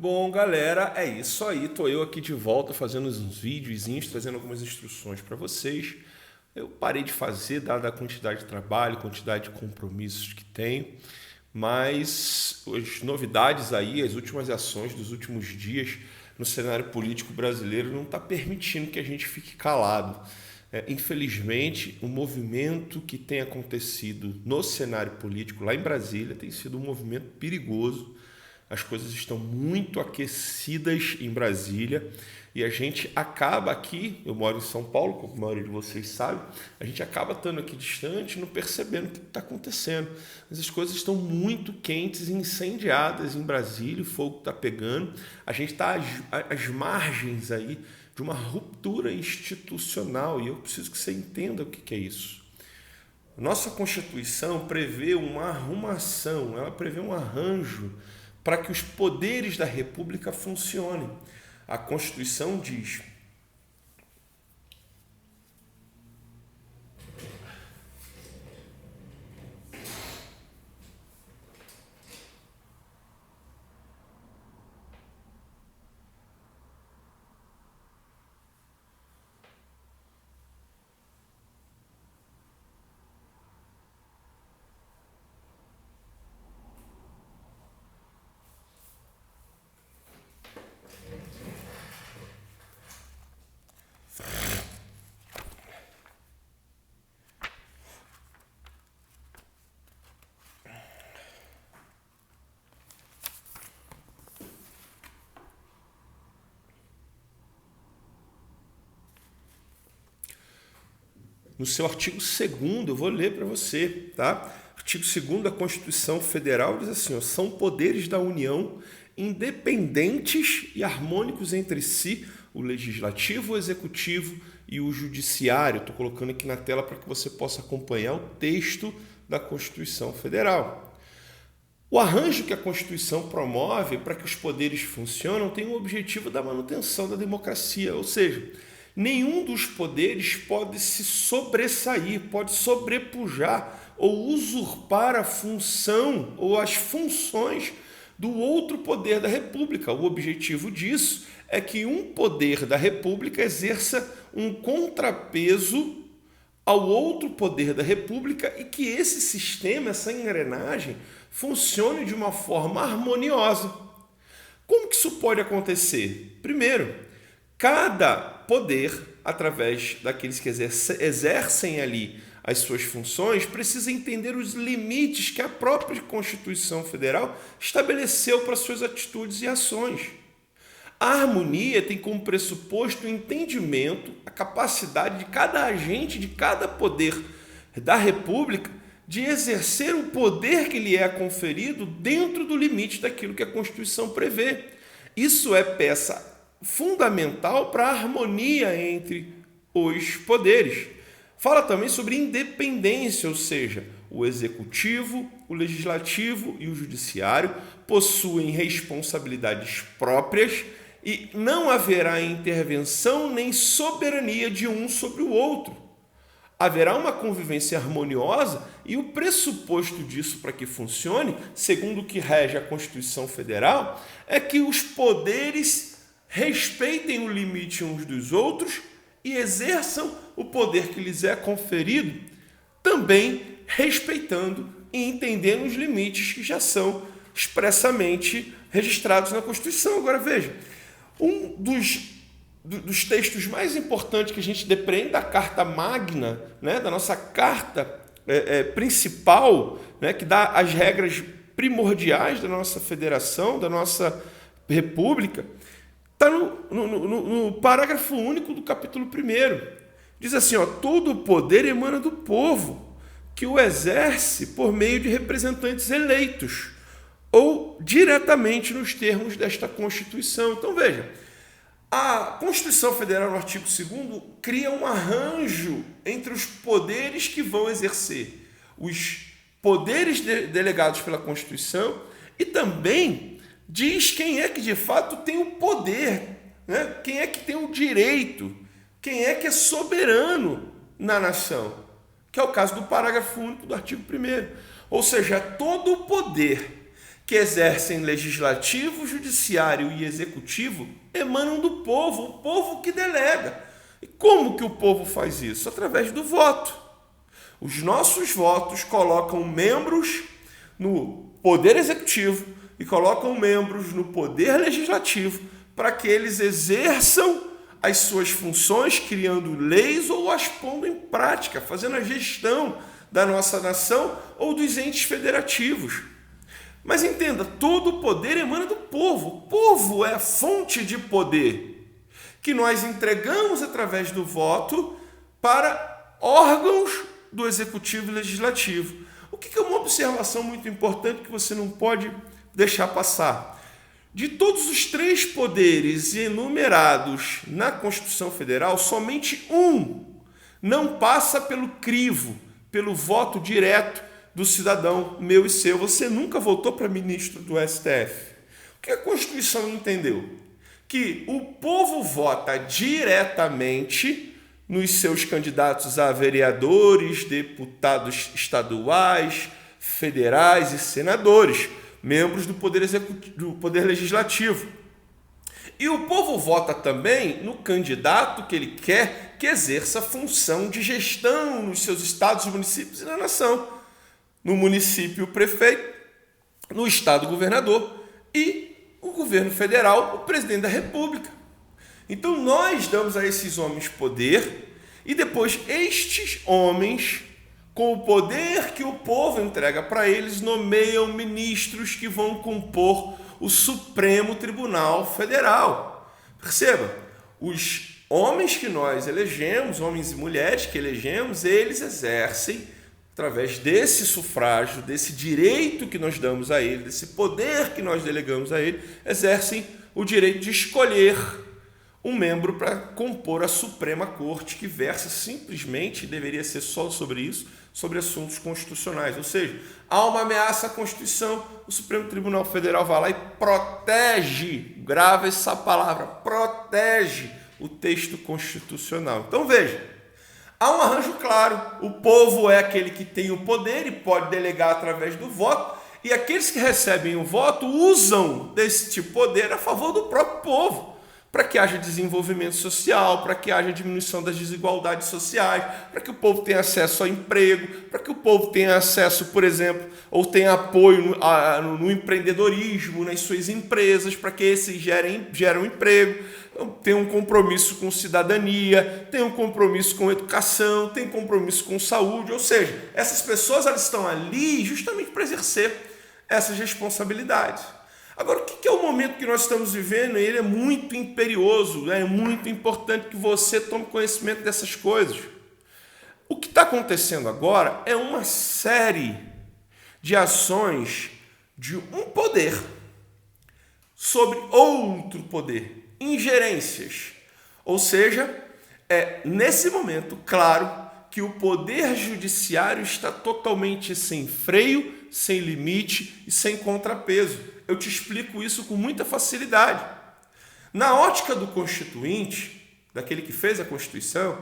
Bom, galera, é isso aí. Tô eu aqui de volta fazendo uns videozinhos, trazendo algumas instruções para vocês. Eu parei de fazer, dada a quantidade de trabalho, quantidade de compromissos que tenho, mas as novidades aí, as últimas ações dos últimos dias no cenário político brasileiro não está permitindo que a gente fique calado. Infelizmente, o movimento que tem acontecido no cenário político lá em Brasília tem sido um movimento perigoso. As coisas estão muito aquecidas em Brasília e a gente acaba aqui, eu moro em São Paulo, como a maioria de vocês sabe, a gente acaba estando aqui distante, não percebendo o que está acontecendo. Mas as coisas estão muito quentes e incendiadas em Brasília, o fogo está pegando, a gente está às margens aí de uma ruptura institucional e eu preciso que você entenda o que é isso. Nossa Constituição prevê uma arrumação, ela prevê um arranjo para que os poderes da República funcionem. A Constituição diz: no seu artigo 2º, eu vou ler para você, tá? Artigo 2º da Constituição Federal diz assim, ó, são poderes da União independentes e harmônicos entre si, o Legislativo, o Executivo e o Judiciário. Estou colocando aqui na tela para que você possa acompanhar o texto da Constituição Federal. O arranjo que a Constituição promove para que os poderes funcionem tem o objetivo da manutenção da democracia, ou seja, nenhum dos poderes pode se sobressair, pode sobrepujar ou usurpar a função ou as funções do outro poder da República. O objetivo disso é que um poder da República exerça um contrapeso ao outro poder da República e que esse sistema, essa engrenagem, funcione de uma forma harmoniosa. Como que isso pode acontecer? Primeiro, cada poder, através daqueles que exercem ali as suas funções, precisa entender os limites que a própria Constituição Federal estabeleceu para suas atitudes e ações. A harmonia tem como pressuposto o entendimento, a capacidade de cada agente, de cada poder da República de exercer o poder que lhe é conferido dentro do limite daquilo que a Constituição prevê. Isso é peça fundamental para a harmonia entre os poderes. Fala também sobre independência, ou seja, o Executivo, o Legislativo e o Judiciário possuem responsabilidades próprias e não haverá intervenção nem soberania de um sobre o outro. Haverá uma convivência harmoniosa e o pressuposto disso para que funcione, segundo o que rege a Constituição Federal, é que os poderes respeitem o limite uns dos outros e exerçam o poder que lhes é conferido, também respeitando e entendendo os limites que já são expressamente registrados na Constituição. Agora veja, um dos textos mais importantes que a gente depreende da Carta Magna, né, da nossa carta principal, né, que dá as regras primordiais da nossa federação, da nossa república, está no parágrafo único do capítulo 1º. Diz assim, ó, todo o poder emana do povo, que o exerce por meio de representantes eleitos, ou diretamente nos termos desta Constituição. Então, veja, a Constituição Federal, no artigo 2º, cria um arranjo entre os poderes que vão exercer os poderes delegados pela Constituição e também diz quem é que de fato tem o poder, né? Quem é que tem o direito, quem é que é soberano na nação, que é o caso do parágrafo único do artigo 1º. Ou seja, todo o poder que exercem legislativo, judiciário e executivo emanam do povo, o povo que delega. E como que o povo faz isso? Através do voto. Os nossos votos colocam membros no poder executivo e colocam membros no poder legislativo para que eles exerçam as suas funções, criando leis ou as pondo em prática, fazendo a gestão da nossa nação ou dos entes federativos. Mas entenda, todo o poder emana do povo. O povo é a fonte de poder que nós entregamos através do voto para órgãos do executivo e legislativo. O que é uma observação muito importante que você não pode deixar passar? De todos os 3 poderes enumerados na Constituição Federal, somente um não passa pelo crivo, pelo voto direto do cidadão, meu e seu. Você nunca votou para ministro do STF. O que a Constituição entendeu? Que o povo vota diretamente nos seus candidatos a vereadores, deputados estaduais, federais e senadores, membros do Poder Executivo, do Poder Legislativo. E o povo vota também no candidato que ele quer que exerça a função de gestão nos seus estados, municípios e na nação. No município, o prefeito, no estado, o governador e o governo federal, o presidente da República. Então nós damos a esses homens poder e depois estes homens, com o poder que o povo entrega para eles, nomeiam ministros que vão compor o Supremo Tribunal Federal. Perceba, os homens que nós elegemos, homens e mulheres que elegemos, eles exercem, através desse sufrágio, desse direito que nós damos a ele, desse poder que nós delegamos a ele, exercem o direito de escolher um membro para compor a Suprema Corte, que versa simplesmente, deveria ser só sobre isso, sobre assuntos constitucionais. Ou seja, há uma ameaça à Constituição, o Supremo Tribunal Federal vai lá e protege, grava essa palavra, protege o texto constitucional. Então veja, há um arranjo claro, o povo é aquele que tem o poder e pode delegar através do voto, e aqueles que recebem o voto usam desse poder a favor do próprio povo, para que haja desenvolvimento social, para que haja diminuição das desigualdades sociais, para que o povo tenha acesso ao emprego, para que o povo tenha acesso, por exemplo, ou tenha apoio no empreendedorismo, nas suas empresas, para que esses geram emprego, tenham um compromisso com cidadania, tenham um compromisso com educação, tenham um compromisso com saúde, ou seja, essas pessoas elas estão ali justamente para exercer essas responsabilidades. Agora, o que é o momento que nós estamos vivendo? Ele é muito imperioso, é muito importante que você tome conhecimento dessas coisas. O que está acontecendo agora é uma série de ações de um poder sobre outro poder, ingerências. Ou seja, é nesse momento, claro, que o poder judiciário está totalmente sem freio, sem limite e sem contrapeso. Eu te explico isso com muita facilidade. Na ótica do Constituinte, daquele que fez a Constituição,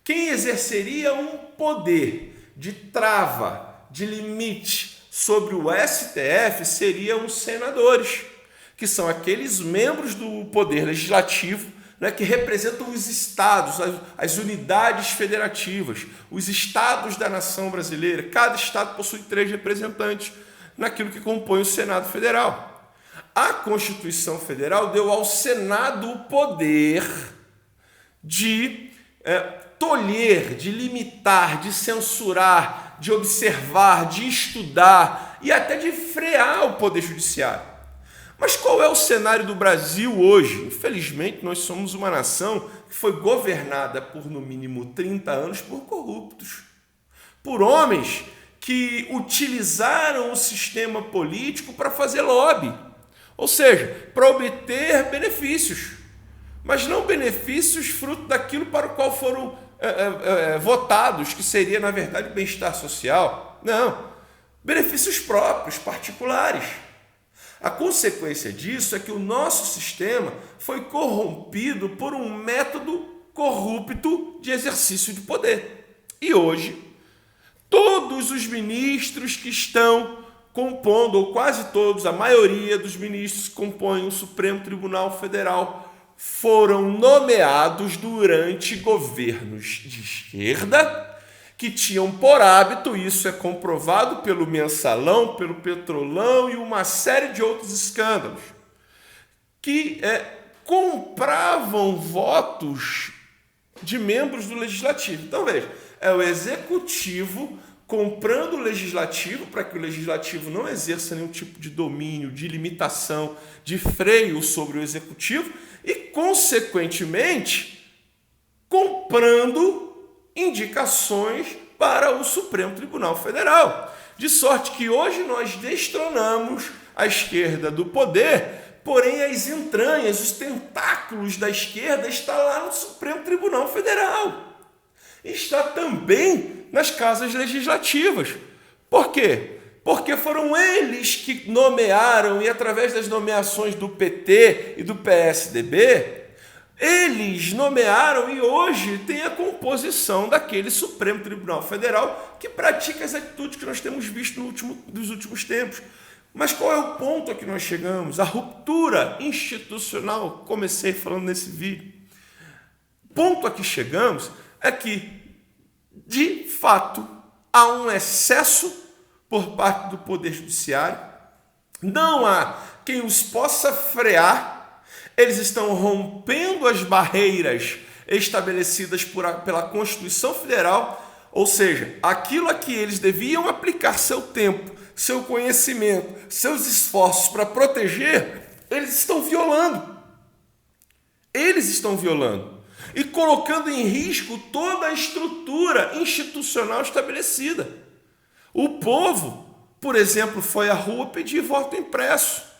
quem exerceria um poder de trava, de limite sobre o STF seriam os senadores, que são aqueles membros do Poder Legislativo, né, que representam os estados, as unidades federativas, os estados da nação brasileira. Cada estado possui 3 representantes naquilo que compõe o Senado Federal. A Constituição Federal deu ao Senado o poder de tolher, de limitar, de censurar, de observar, de estudar e até de frear o Poder Judiciário. Mas qual é o cenário do Brasil hoje? Infelizmente, nós somos uma nação que foi governada por, no mínimo, 30 anos por corruptos, por homens que utilizaram o sistema político para fazer lobby, ou seja, para obter benefícios, mas não benefícios fruto daquilo para o qual foram votados, que seria, na verdade, bem-estar social. Não, benefícios próprios, particulares. A consequência disso é que o nosso sistema foi corrompido por um método corrupto de exercício de poder. E hoje, todos os ministros que estão compondo, ou quase todos, a maioria dos ministros que compõem o Supremo Tribunal Federal foram nomeados durante governos de esquerda, que tinham por hábito, isso é comprovado pelo Mensalão, pelo Petrolão e uma série de outros escândalos, que compravam votos de membros do Legislativo. Então, veja, é o Executivo comprando o Legislativo para que o Legislativo não exerça nenhum tipo de domínio, de limitação, de freio sobre o Executivo e, consequentemente, comprando indicações para o Supremo Tribunal Federal. De sorte que hoje nós destronamos a esquerda do poder, porém as entranhas, os tentáculos da esquerda estão lá no Supremo Tribunal Federal. Está também nas casas legislativas. Por quê? Porque foram eles que nomearam, e através das nomeações do PT e do PSDB, eles nomearam e hoje tem a composição daquele Supremo Tribunal Federal que pratica as atitudes que nós temos visto nos últimos tempos. Mas qual é o ponto a que nós chegamos? A ruptura institucional, comecei falando nesse vídeo. O ponto a que chegamos é que, de fato, há um excesso por parte do Poder Judiciário, não há quem os possa frear. Eles estão rompendo as barreiras estabelecidas pela Constituição Federal, ou seja, aquilo a que eles deviam aplicar seu tempo, seu conhecimento, seus esforços para proteger, eles estão violando. Eles estão violando e colocando em risco toda a estrutura institucional estabelecida. O povo, por exemplo, foi à rua pedir voto impresso.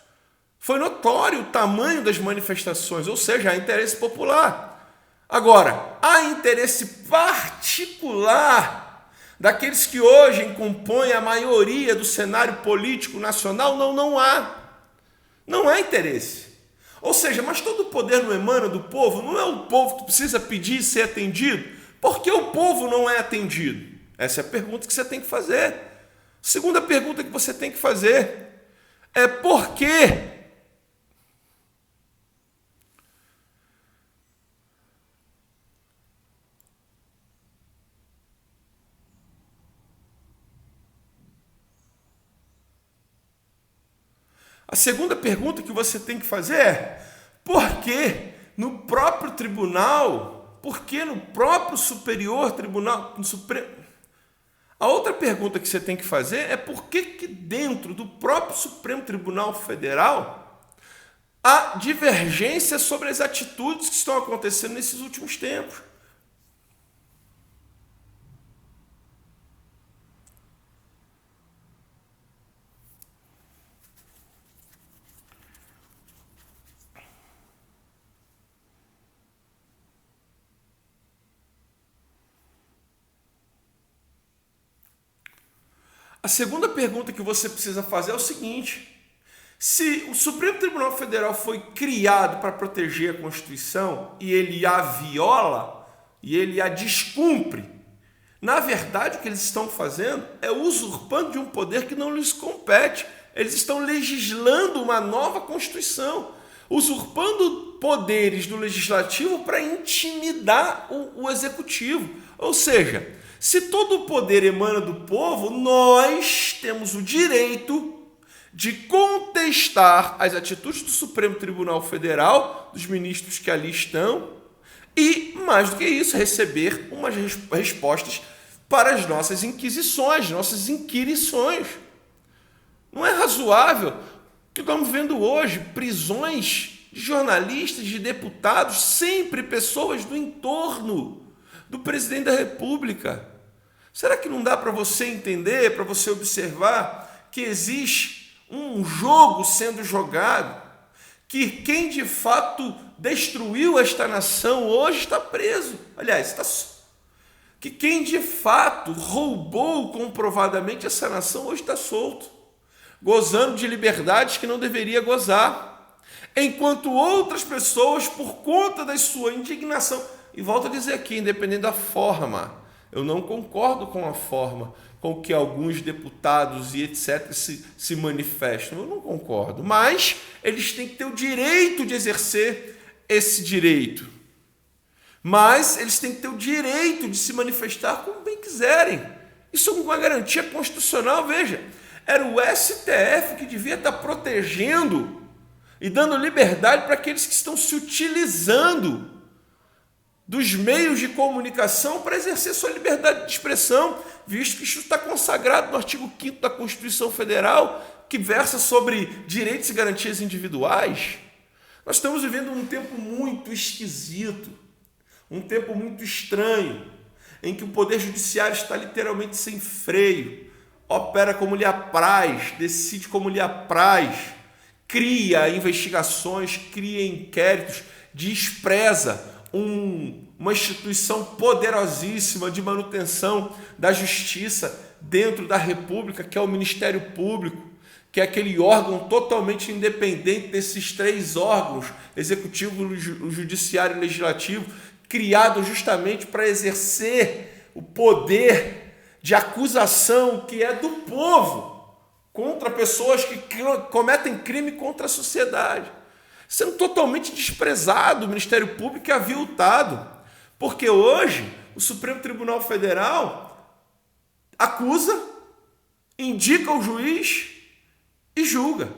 Foi notório o tamanho das manifestações, ou seja, há interesse popular. Agora, há interesse particular daqueles que hoje compõem a maioria do cenário político nacional? Não há. Não há interesse. Ou seja, mas todo o poder não emana do povo? Não é o povo que precisa pedir e ser atendido? Por que o povo não é atendido? Essa é a pergunta que você tem que fazer. Segunda pergunta que você tem que fazer é por quê? A segunda pergunta que você tem que fazer é por que no próprio tribunal, por que no próprio superior tribunal, no Supremo? A outra pergunta que você tem que fazer é por que dentro do próprio Supremo Tribunal Federal há divergência sobre as atitudes que estão acontecendo nesses últimos tempos. A segunda pergunta que você precisa fazer é o seguinte: se o Supremo Tribunal Federal foi criado para proteger a Constituição e ele a viola e ele a descumpre, na verdade o que eles estão fazendo é usurpando de um poder que não lhes compete. Eles estão legislando uma nova Constituição, usurpando poderes do Legislativo para intimidar o Executivo. Ou seja, se todo o poder emana do povo, nós temos o direito de contestar as atitudes do Supremo Tribunal Federal, dos ministros que ali estão, e, mais do que isso, receber umas respostas para as nossas inquisições, nossas inquirições. Não é razoável que estamos vendo hoje prisões de jornalistas, de deputados, sempre pessoas do entorno do presidente da República. Será que não dá para você entender, para você observar que existe um jogo sendo jogado, que quem de fato destruiu esta nação hoje está preso? Aliás, que quem de fato roubou comprovadamente essa nação hoje está solto, gozando de liberdades que não deveria gozar, enquanto outras pessoas, por conta da sua indignação, e volto a dizer aqui, independente da forma Eu não concordo com a forma com que alguns deputados e etc. se manifestam. Eu não concordo. Mas eles têm que ter o direito de exercer esse direito. Mas eles têm que ter o direito de se manifestar como bem quiserem. Isso é uma garantia constitucional, veja. Era o STF que devia estar protegendo e dando liberdade para aqueles que estão se utilizando dos meios de comunicação para exercer sua liberdade de expressão, visto que isso está consagrado no artigo 5º da Constituição Federal, que versa sobre direitos e garantias individuais. Nós estamos vivendo um tempo muito esquisito, um tempo muito estranho, em que o Poder Judiciário está literalmente sem freio, opera como lhe apraz, decide como lhe apraz, cria investigações, cria inquéritos, despreza uma instituição poderosíssima de manutenção da justiça dentro da República, que é o Ministério Público, que é aquele órgão totalmente independente desses três órgãos, executivo, o judiciário e o legislativo, criado justamente para exercer o poder de acusação que é do povo contra pessoas que cometem crime contra a sociedade. Sendo totalmente desprezado o Ministério Público e aviltado, porque hoje o Supremo Tribunal Federal acusa, indica o juiz e julga,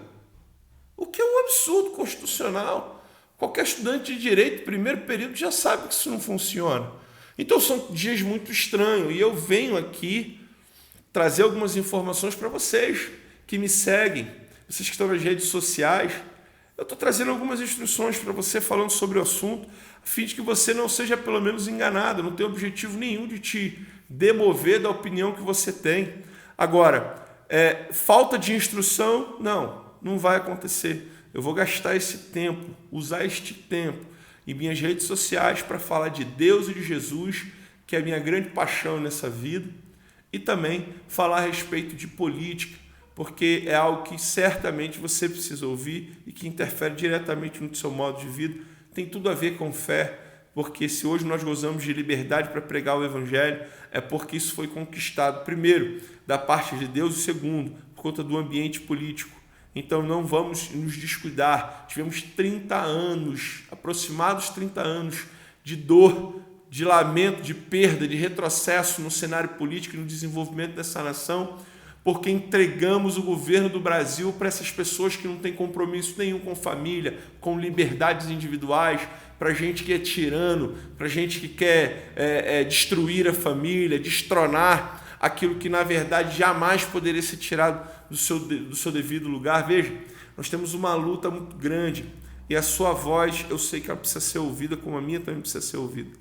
o que é um absurdo constitucional. Qualquer estudante de direito, primeiro período, já sabe que isso não funciona. Então são dias muito estranhos e eu venho aqui trazer algumas informações para vocês que me seguem, vocês que estão nas redes sociais. Eu estou trazendo algumas instruções para você falando sobre o assunto, a fim de que você não seja pelo menos enganado, não tem objetivo nenhum de te demover da opinião que você tem. Agora, falta de instrução, não vai acontecer. Eu vou gastar esse tempo, usar este tempo em minhas redes sociais para falar de Deus e de Jesus, que é a minha grande paixão nessa vida, e também falar a respeito de política, porque é algo que certamente você precisa ouvir e que interfere diretamente no seu modo de vida. Tem tudo a ver com fé, porque se hoje nós gozamos de liberdade para pregar o Evangelho, é porque isso foi conquistado, primeiro, da parte de Deus, e segundo, por conta do ambiente político. Então não vamos nos descuidar. Tivemos 30 anos, aproximados 30 anos, de dor, de lamento, de perda, de retrocesso no cenário político e no desenvolvimento dessa nação, porque entregamos o governo do Brasil para essas pessoas que não têm compromisso nenhum com família, com liberdades individuais, para gente que é tirano, para gente que quer destruir a família, destronar aquilo que, na verdade, jamais poderia ser tirado do seu devido lugar. Veja, nós temos uma luta muito grande e a sua voz, eu sei que ela precisa ser ouvida, como a minha também precisa ser ouvida.